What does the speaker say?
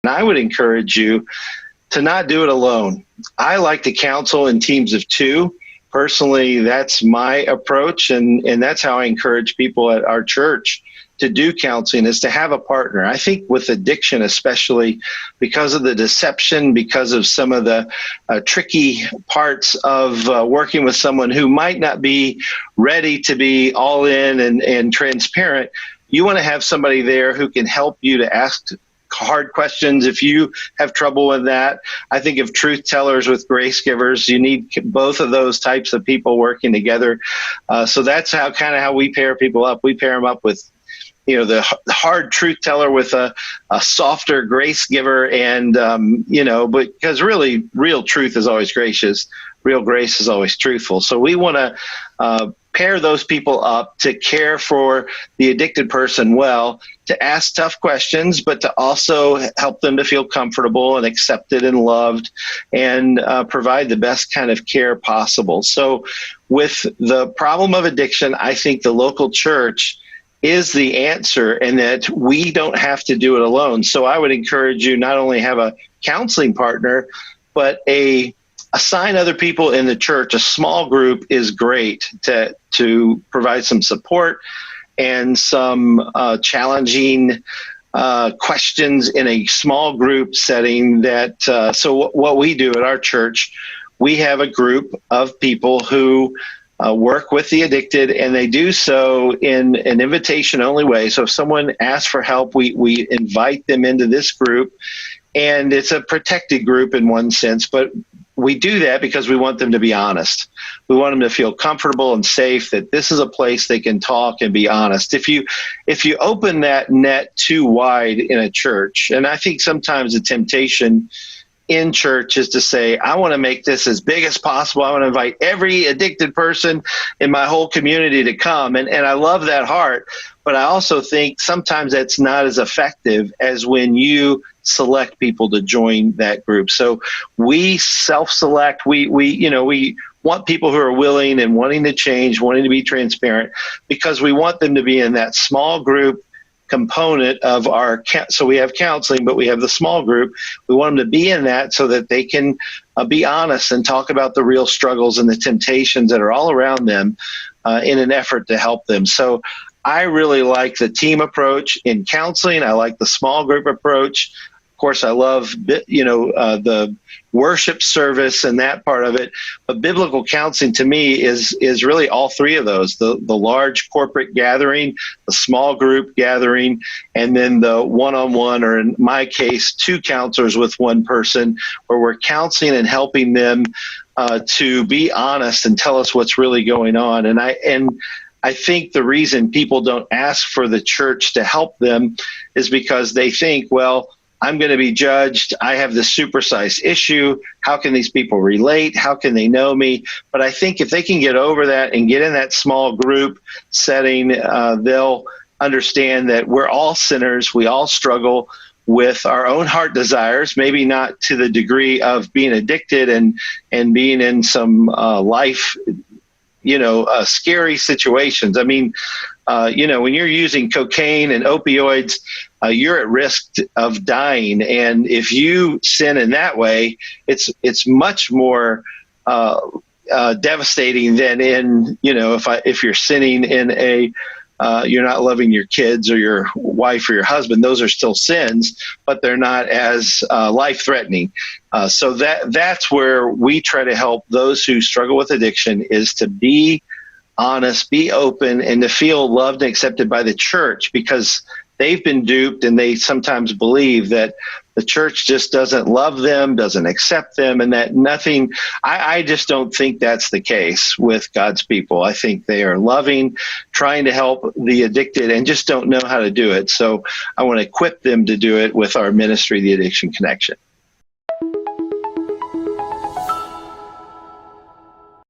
I would encourage you to not do it alone. I like to counsel in teams of two. Personally, that's my approach, and that's how I encourage people at our church to do counseling, is to have a partner. I think with addiction, especially because of the deception, because of some of the tricky parts of working with someone who might not be ready to be all in and transparent, you want to have somebody there who can help you to ask hard questions if you have trouble with that. I think of truth tellers with grace givers. You need both of those types of people working together. So that's how we pair people up. We pair them up with, the hard truth teller with a softer grace giver, and but because really real truth is always gracious, real grace is always truthful. So we want to pair those people up to care for the addicted person well, to ask tough questions, but to also help them to feel comfortable and accepted and loved, and provide the best kind of care possible. So with the problem of addiction, I think the local church is the answer, and that we don't have to do it alone. So I would encourage you not only have a counseling partner, but assign other people in the church. A small group is great to provide some support and some challenging questions in a small group setting. So what we do at our church, we have a group of people who work with the addicted, and they do so in an invitation-only way. So if someone asks for help, we invite them into this group, and it's a protected group in one sense, but we do that because we want them to be honest. We want them to feel comfortable and safe, that this is a place they can talk and be honest. If you open that net too wide in a church, and I think sometimes the temptation in church is to say, I want to make this as big as possible. I want to invite every addicted person in my whole community to come. And I love that heart, but I also think sometimes that's not as effective as when you select people to join that group. So we self-select. We want people who are willing and wanting to change, wanting to be transparent, because we want them to be in that small group component of so we have counseling, but we have the small group. We want them to be in that so that they can be honest and talk about the real struggles and the temptations that are all around them in an effort to help them. So I really like the team approach in counseling. I like the small group approach. Of course, I love, the worship service and that part of it. But biblical counseling to me is really all three of those: the large corporate gathering, the small group gathering, and then the one-on-one, or in my case, two counselors with one person, where we're counseling and helping them to be honest and tell us what's really going on. And I think the reason people don't ask for the church to help them is because they think, well, I'm going to be judged. I have this supersized issue. How can these people relate? How can they know me? But I think if they can get over that and get in that small group setting, they'll understand that we're all sinners. We all struggle with our own heart desires, maybe not to the degree of being addicted and being in some life, scary situations. I mean, when you're using cocaine and opioids, you're at risk of dying. And if you sin in that way, it's much more devastating than in, if you're sinning in you're not loving your kids or your wife or your husband. Those are still sins, but they're not as life-threatening. So that's where we try to help those who struggle with addiction, is to be honest, be open, and to feel loved and accepted by the church, because they've been duped, and they sometimes believe that the church just doesn't love them, doesn't accept them, and that nothing. I just don't think that's the case with God's people. I think they are loving, trying to help the addicted, and just don't know how to do it. So I want to equip them to do it with our ministry, the Addiction Connection.